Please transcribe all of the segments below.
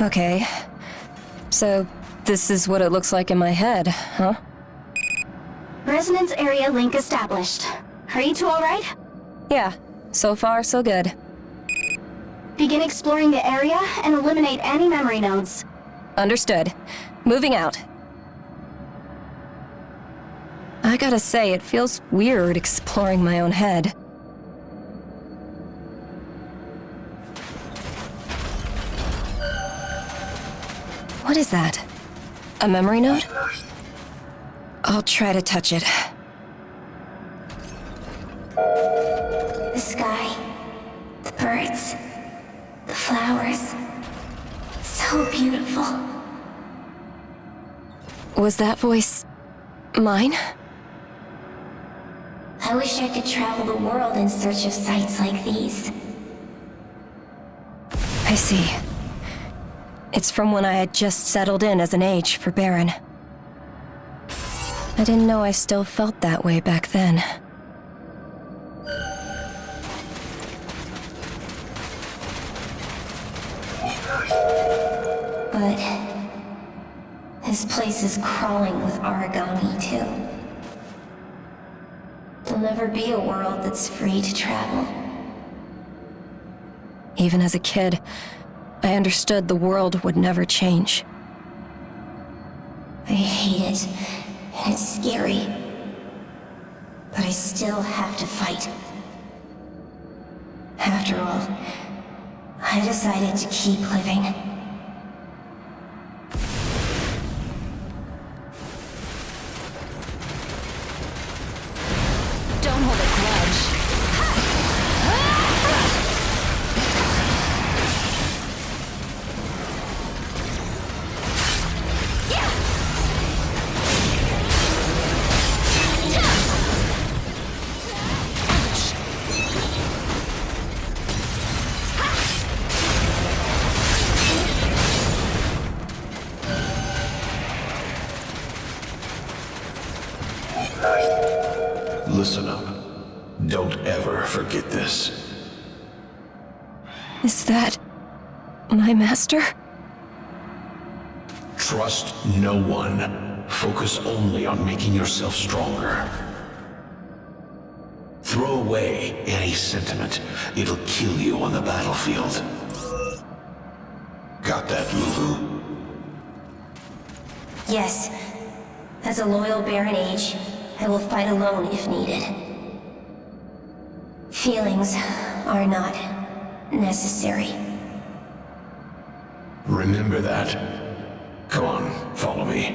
Okay. So, this is what it looks like in my head, huh? Resonance area link established. Are you two alright? Yeah, so far so good. Begin exploring the area and eliminate any memory nodes. Understood. Moving out. I gotta say, it feels weird exploring my own head. What is that? A memory node? I'll try to touch it. The sky, the birds, the flowers. So beautiful. Was that voice mine? I wish I could travel the world in search of sights like these. I see. It's from when I had just settled in as an age for Baran. I didn't know I still felt that way back then. But this place is crawling with origami, too. There'll never be a world that's free to travel. Even as a kid, I understood the world would never change. I hate it, and it's scary. But I still have to fight. After all, I decided to keep living. Don't hold a grudge. Listen up. Don't ever forget this. Is that my master? Trust no one. Focus only on making yourself stronger. Throw away any sentiment. It'll kill you on the battlefield. Got that, Lulu? Yes. As a loyal Baran age, I will fight alone if needed. Feelings are not necessary. Remember that. Come on, follow me.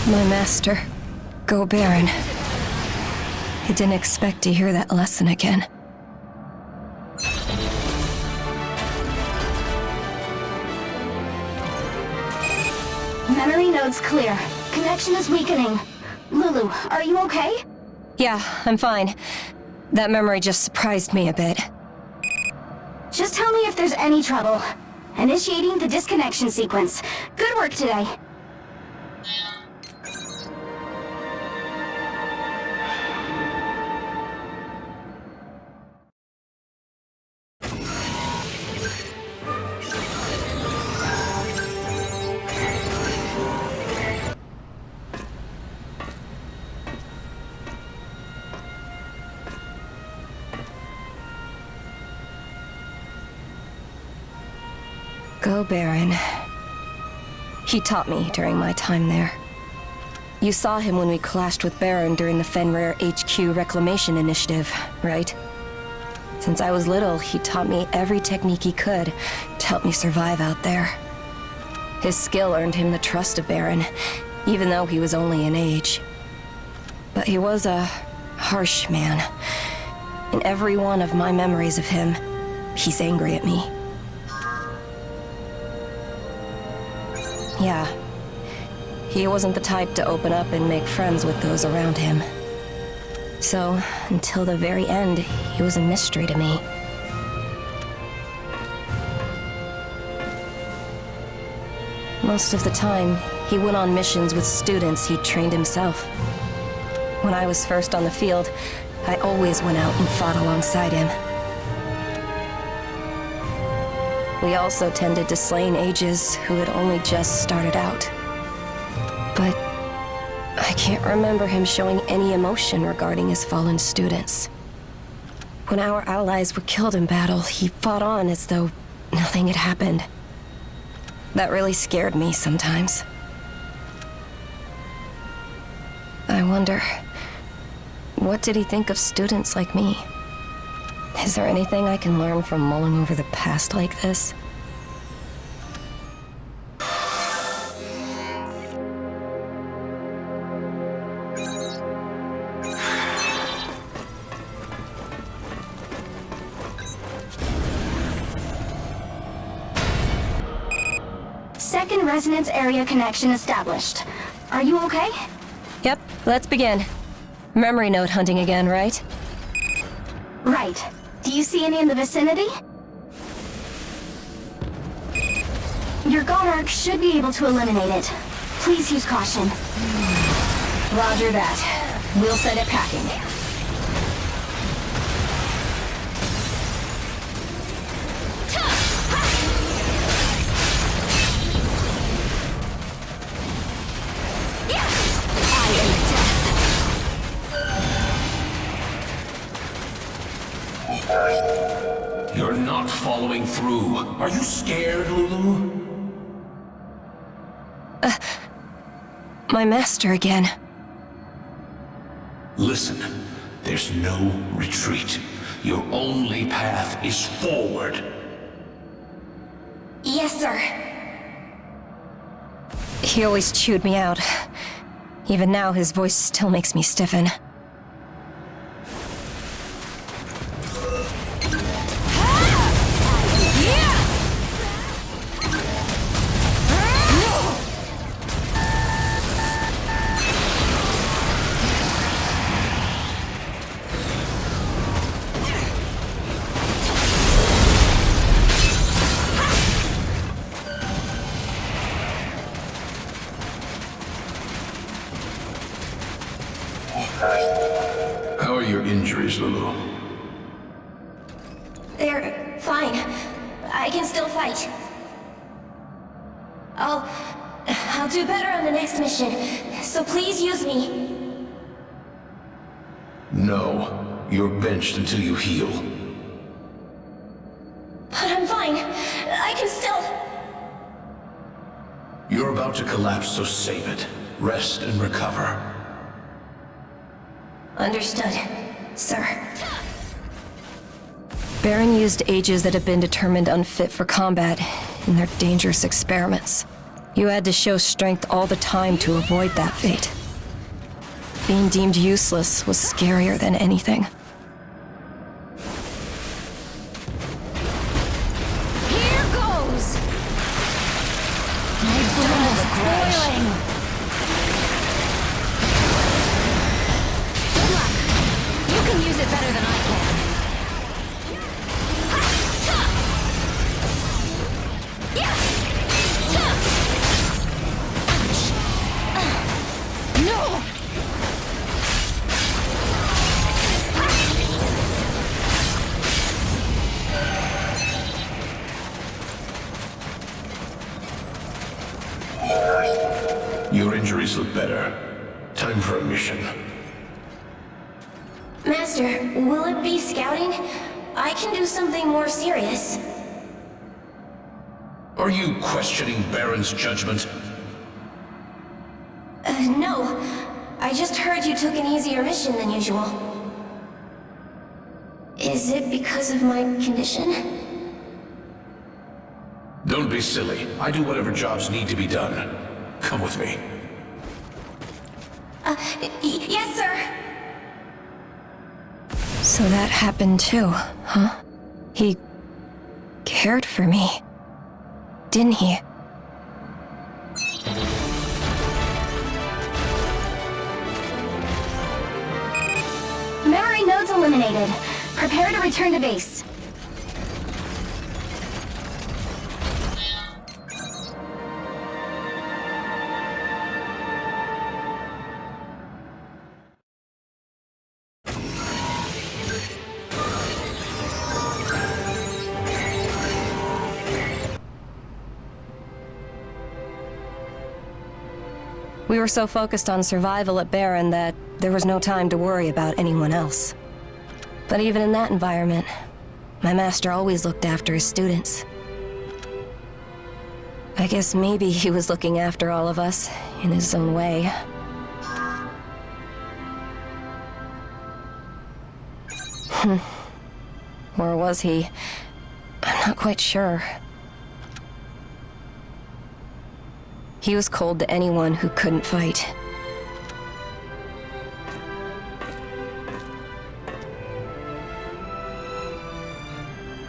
My master. Go Baran. I didn't expect to hear that lesson again. Memory node's clear. Connection is weakening. Lulu, are you okay? Yeah, I'm fine. That memory just surprised me a bit. Just tell me if there's any trouble. Initiating the disconnection sequence. Good work today. Go Baran. He taught me during my time there. You saw him when we clashed with Baran during the Fenrir HQ Reclamation Initiative, right? Since I was little, he taught me every technique he could to help me survive out there. His skill earned him the trust of Baran, even though he was only an age. But he was a harsh man. In every one of my memories of him, he's angry at me. Yeah. He wasn't the type to open up and make friends with those around him. So, until the very end, he was a mystery to me. Most of the time, he went on missions with students he'd trained himself. When I was first on the field, I always went out and fought alongside him. We also tended to slain ages who had only just started out. But I can't remember him showing any emotion regarding his fallen students. When our allies were killed in battle, he fought on as though nothing had happened. That really scared me sometimes. I wonder, what did he think of students like me? Is there anything I can learn from mulling over the past like this? Second resonance area connection established. Are you okay? Yep, let's begin. Memory node hunting again, right? Right. Do you see any in the vicinity? Your Gonarch should be able to eliminate it. Please use caution. Roger that. We'll set it packing. You're not following through. Are you scared, Lulu? My master again. Listen, there's no retreat. Your only path is forward. Yes, sir. He always chewed me out. Even now, his voice still makes me stiffen. How are your injuries, Lulu? They're fine. I can still fight. I'll do better on the next mission, so please use me. No. You're benched until you heal. But I'm fine. I can still... You're about to collapse, so save it. Rest and recover. Understood, sir. Baran used ages that have been determined unfit for combat in their dangerous experiments. You had to show strength all the time to avoid that fate. Being deemed useless was scarier than anything. Here goes! My blood is boiling! Good luck. You can use it better than I can. No! Your injuries look better. Time for a mission. Master, will it be scouting? I can do something more serious. Are you questioning Baran's judgment? No. I just heard you took an easier mission than usual. Is it because of my condition? Don't be silly. I do whatever jobs need to be done. Come with me. Yes, sir! So that happened too, huh? He cared for me, didn't he? Memory nodes eliminated. Prepare to return to base. We were so focused on survival at Baran that there was no time to worry about anyone else. But even in that environment, my master always looked after his students. I guess maybe he was looking after all of us in his own way. Or was he? I'm not quite sure. He was cold to anyone who couldn't fight.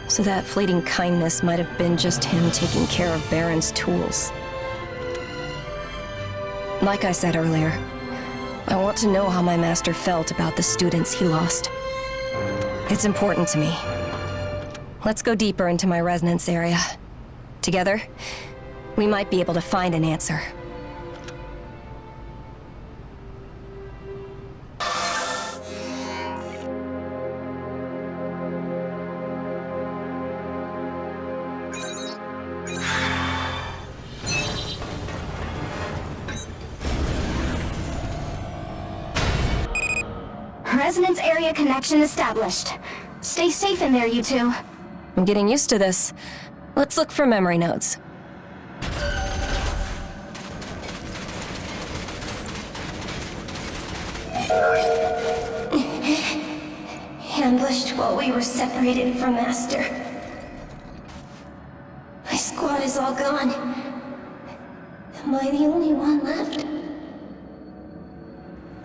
So that fleeting kindness might have been just him taking care of Baran's tools. Like I said earlier, I want to know how my master felt about the students he lost. It's important to me. Let's go deeper into my resonance area. Together, we might be able to find an answer. Resonance area connection established. Stay safe in there, you two. I'm getting used to this. Let's look for memory nodes. Ambushed while we were separated from Master. My squad is all gone. Am I the only one left?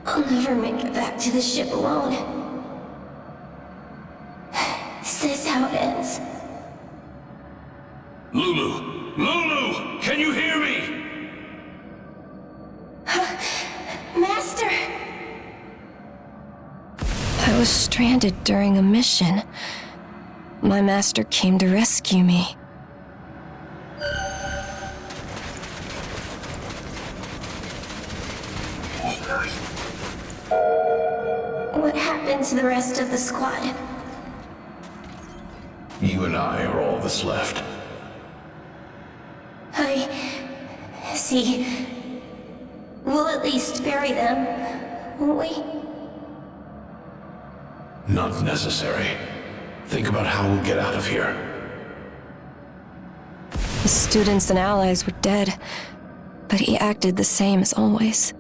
I'll never make it back to the ship alone. Is this how it ends? Lulu! Lulu! Can you hear me? Master! I was stranded during a mission. My master came to rescue me. What happened to the rest of the squad? You and I are all that's left. I see. We'll at least bury them, won't we? Not necessary. Think about how we'll get out of here. The students and allies were dead, but he acted the same as always.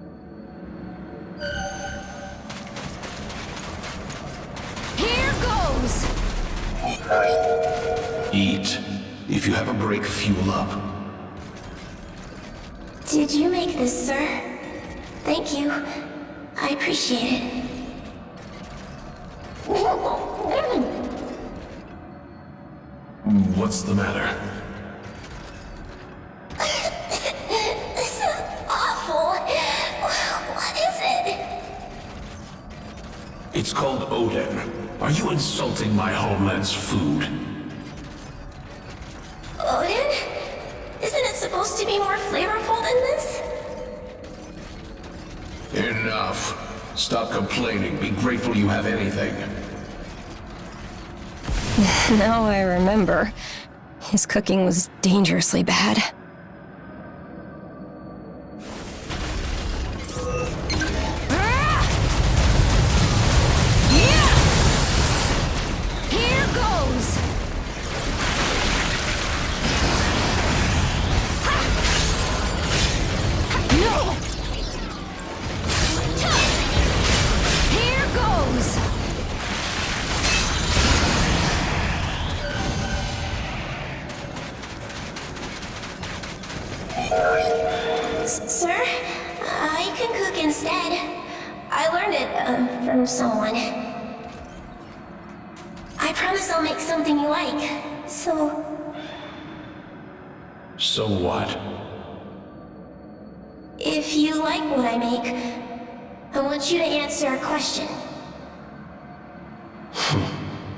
Here goes! Eat. If you have a break, fuel up. Did you make this, sir? Thank you. I appreciate it. What's the matter? This is awful. What is it? It's called Odin. Are you insulting my homeland's food? Odin? Isn't it supposed to be more flavorful than this? Enough. Stop complaining. Be grateful you have anything. Now I remember. His cooking was dangerously bad. Here goes! No! Here goes! Sir, you can cook instead. I learned it from someone. I promise I'll make something you like. So what? if you like what I make, I want you to answer a question.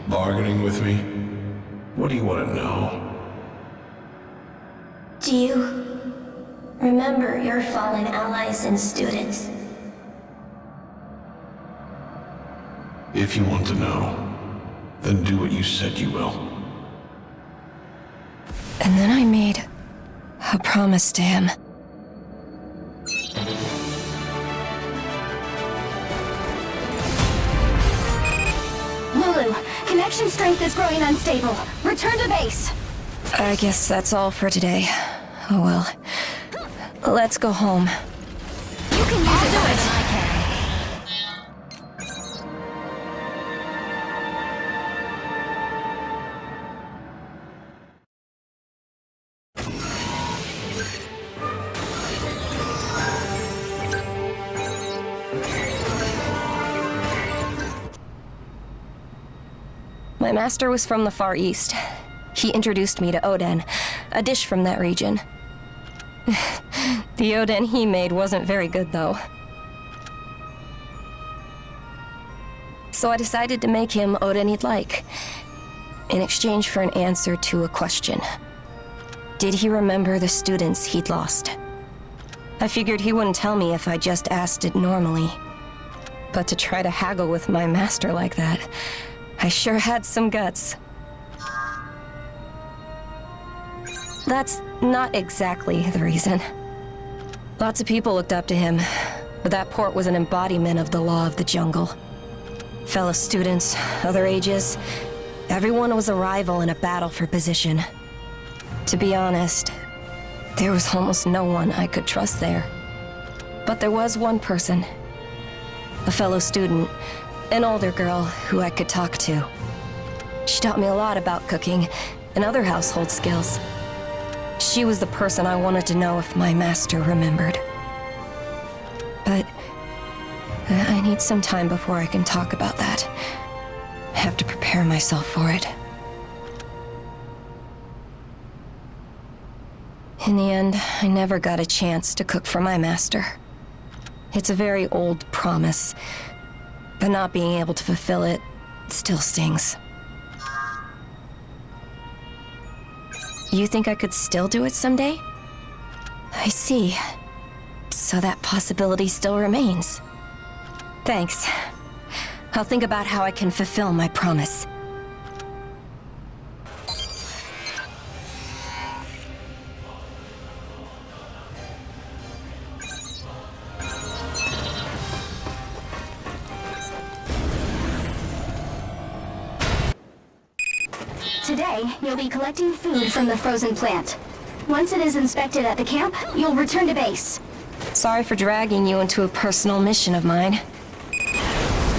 Bargaining with me? What do you want to know? Do you remember your fallen allies and students? If you want to know, then do what you said you will. And then I made a promise to him. Lulu, connection strength is growing unstable. Return to base. I guess that's all for today. Oh well. Let's go home. You can use it. Do it. My master was from the Far East. He introduced me to Oden, a dish from that region. The Oden he made wasn't very good, though. So I decided to make him Oden he'd like, in exchange for an answer to a question. Did he remember the students he'd lost? I figured he wouldn't tell me if I just asked it normally. But to try to haggle with my master like that, I sure had some guts. That's not exactly the reason. Lots of people looked up to him, but that port was an embodiment of the law of the jungle. Fellow students, other ages, everyone was a rival in a battle for position. To be honest, there was almost no one I could trust there. But there was one person, a fellow student, an older girl who I could talk to. She taught me a lot about cooking and other household skills. She was the person I wanted to know if my master remembered. But I need some time before I can talk about that. I have to prepare myself for it. In the end, I never got a chance to cook for my master. It's a very old promise, but not being able to fulfill it still stings. You think I could still do it someday? I see. So that possibility still remains. Thanks. I'll think about how I can fulfill my promise. Today, you'll be collecting food from the frozen plant. Once it is inspected at the camp, you'll return to base. Sorry for dragging you into a personal mission of mine.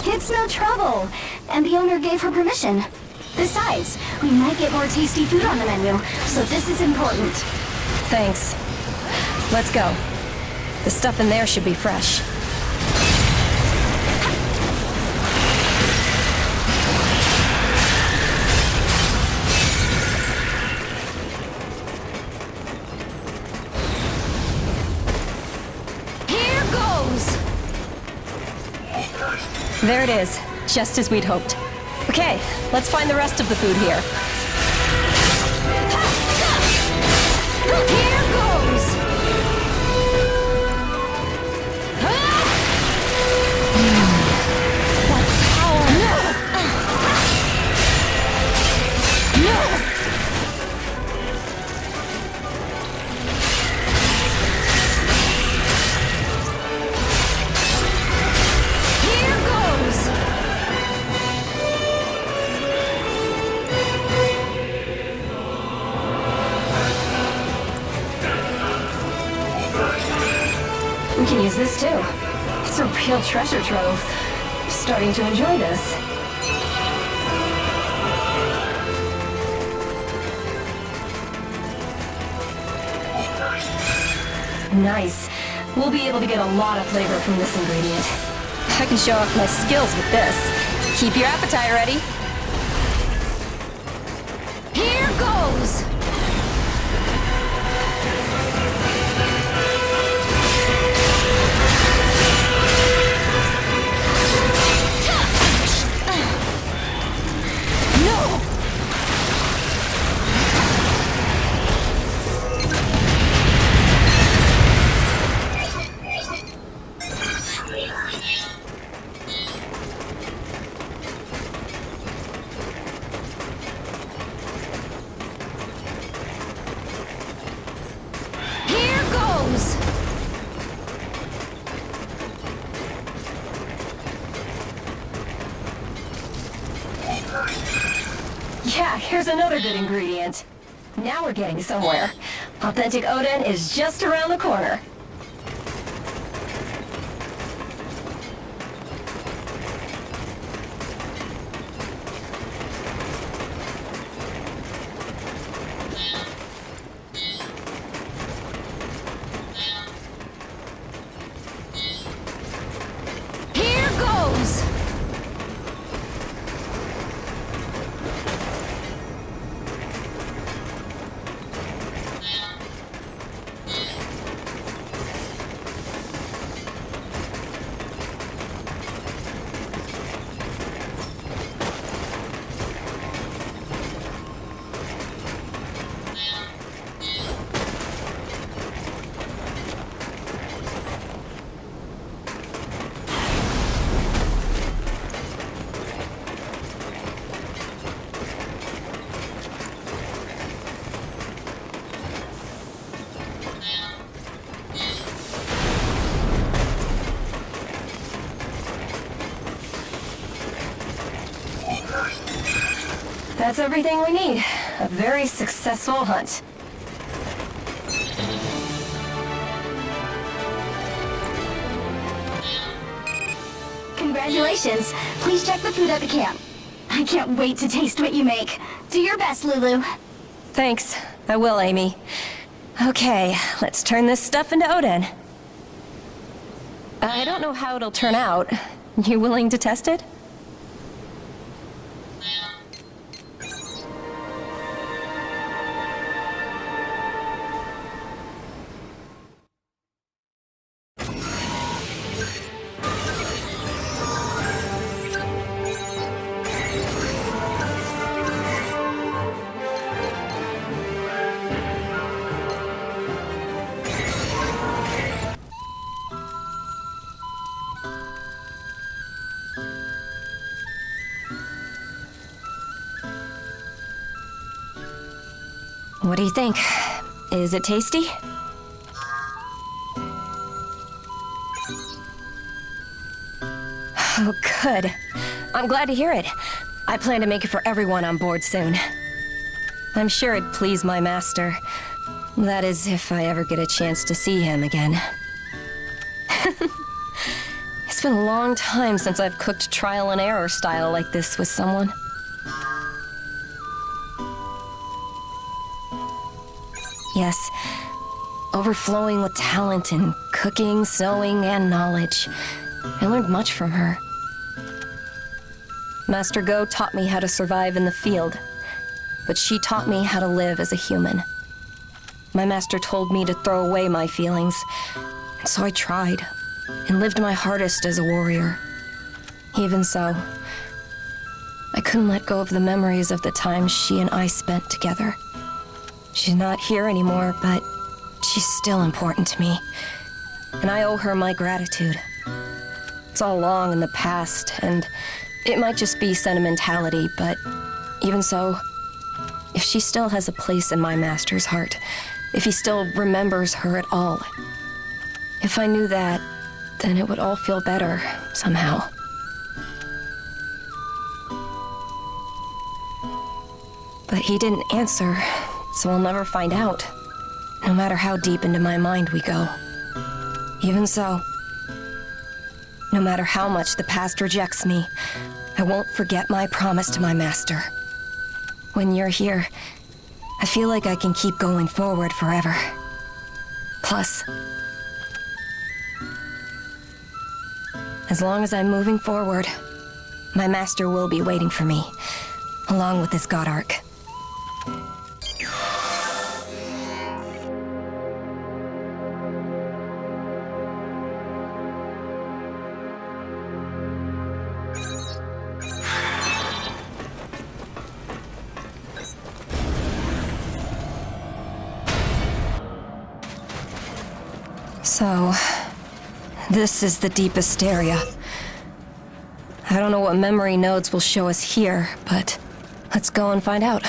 It's no trouble, and the owner gave her permission. Besides, we might get more tasty food on the menu, so this is important. Thanks. Let's go. The stuff in there should be fresh. There it is, just as we'd hoped. Okay, let's find the rest of the food here. Here goes! What power! Here goes! We can use this too. It's a real treasure trove. Starting to enjoy this. Nice. We'll be able to get a lot of flavor from this ingredient. I can show off my skills with this. Keep your appetite ready. Here goes! No! Yeah, here's another good ingredient. Now we're getting somewhere. Authentic Oden is just around the corner. Here goes! That's everything we need. A very successful hunt. Congratulations. Please check the food at the camp. I can't wait to taste what you make. Do your best, Lulu. Thanks. I will, Amy. Okay, let's turn this stuff into Oden. I don't know how it'll turn out. You willing to test it? What do you think? Is it tasty? Oh, good. I'm glad to hear it. I plan to make it for everyone on board soon. I'm sure it'd please my master. That is, if I ever get a chance to see him again. It's been a long time since I've cooked trial and error style like this with someone. Yes, overflowing with talent in cooking, sewing, and knowledge. I learned much from her. Master Go taught me how to survive in the field, but she taught me how to live as a human. My master told me to throw away my feelings, and so I tried, and lived my hardest as a warrior. Even so, I couldn't let go of the memories of the time she and I spent together. She's not here anymore, but she's still important to me, and I owe her my gratitude. It's all long in the past, and it might just be sentimentality, but even so, if she still has a place in my master's heart, if he still remembers her at all, if I knew that, then it would all feel better, somehow. But he didn't answer, so I'll never find out, no matter how deep into my mind we go. Even so, no matter how much the past rejects me, I won't forget my promise to my master. When you're here, I feel like I can keep going forward forever. Plus, as long as I'm moving forward, my master will be waiting for me, along with his god arc. So, this is the deepest area. I don't know what memory nodes will show us here, but let's go and find out.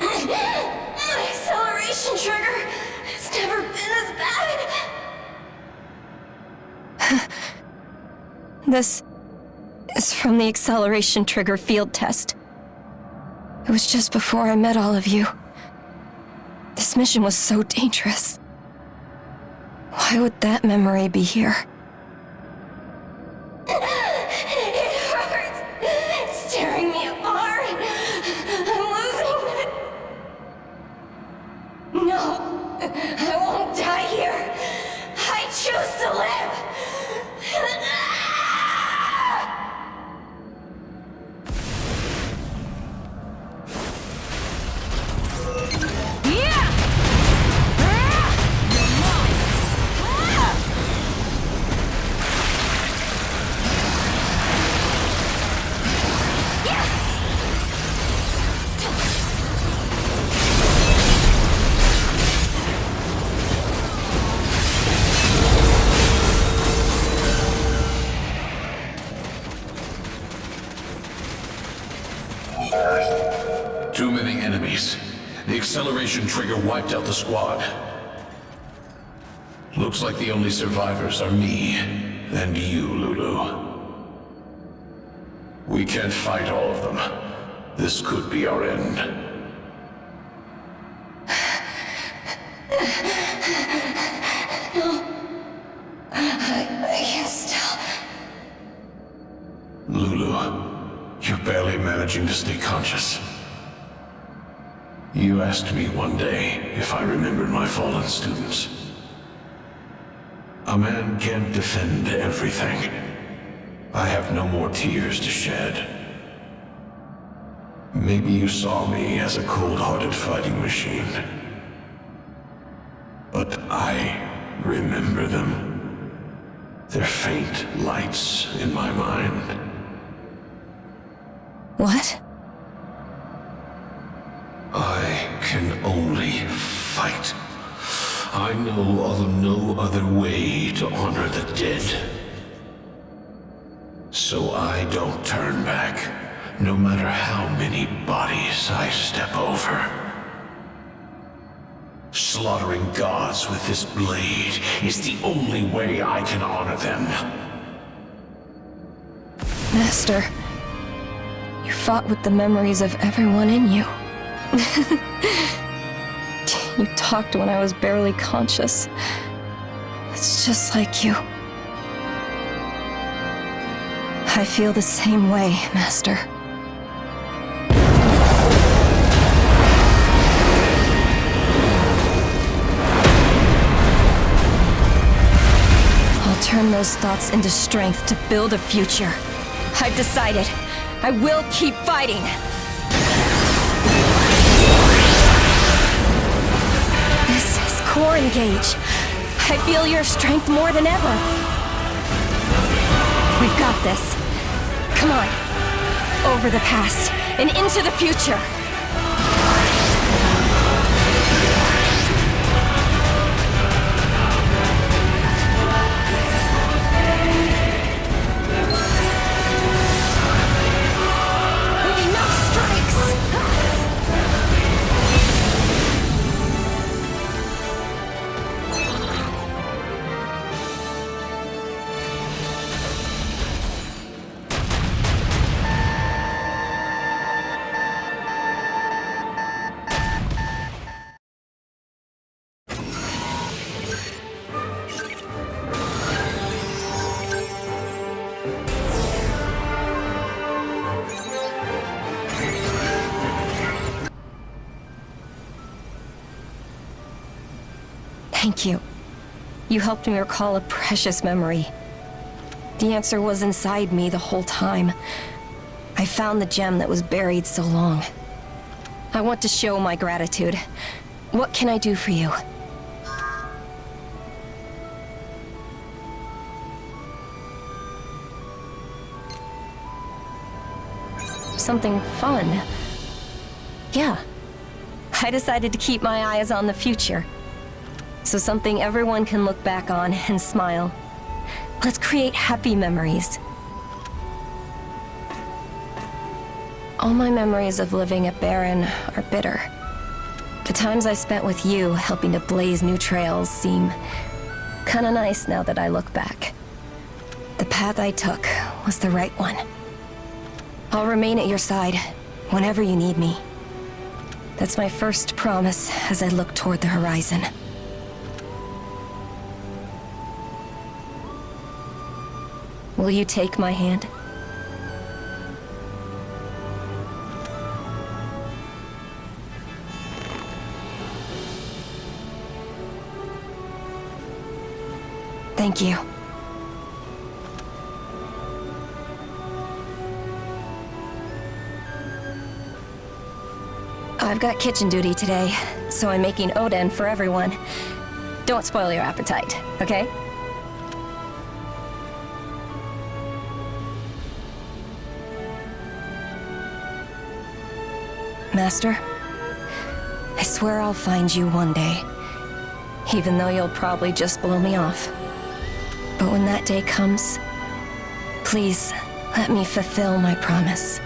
My acceleration trigger has never been as bad. This is from the acceleration trigger field test. It was just before I met all of you. This mission was so dangerous. Why would that memory be here? It hurts. It's tearing me apart. I'm losing it. No, I won't die here. I choose to live. Too many enemies. The acceleration trigger wiped out the squad. Looks like the only survivors are me and you, Lulu. We can't fight all of them. This could be our end. No. I can still... Lulu, you're barely managing to stay conscious. You asked me one day if I remembered my fallen students. A man can't defend everything. I have no more tears to shed. Maybe you saw me as a cold-hearted fighting machine. But I remember them. They're faint lights in my mind. What? I can only fight. I know of no other way to honor the dead. So I don't turn back, no matter how many bodies I step over. Slaughtering gods with this blade is the only way I can honor them. Master, you fought with the memories of everyone in you. You talked when I was barely conscious. It's just like you. I feel the same way, Master. I'll turn those thoughts into strength to build a future. I've decided. I will keep fighting. This is Core Engage. I feel your strength more than ever. We've got this. Come on. Over the past and into the future. Enough strikes! Thank you. You helped me recall a precious memory. The answer was inside me the whole time. I found the gem that was buried so long. I want to show my gratitude. What can I do for you? Something fun. Yeah. I decided to keep my eyes on the future. So something everyone can look back on and smile. Let's create happy memories. All my memories of living at Baran are bitter. The times I spent with you helping to blaze new trails seem kinda nice now that I look back. The path I took was the right one. I'll remain at your side whenever you need me. That's my first promise as I look toward the horizon. Will you take my hand? Thank you. I've got kitchen duty today, so I'm making oden for everyone. Don't spoil your appetite, okay? Master, I swear I'll find you one day, even though you'll probably just blow me off. But when that day comes, please let me fulfill my promise.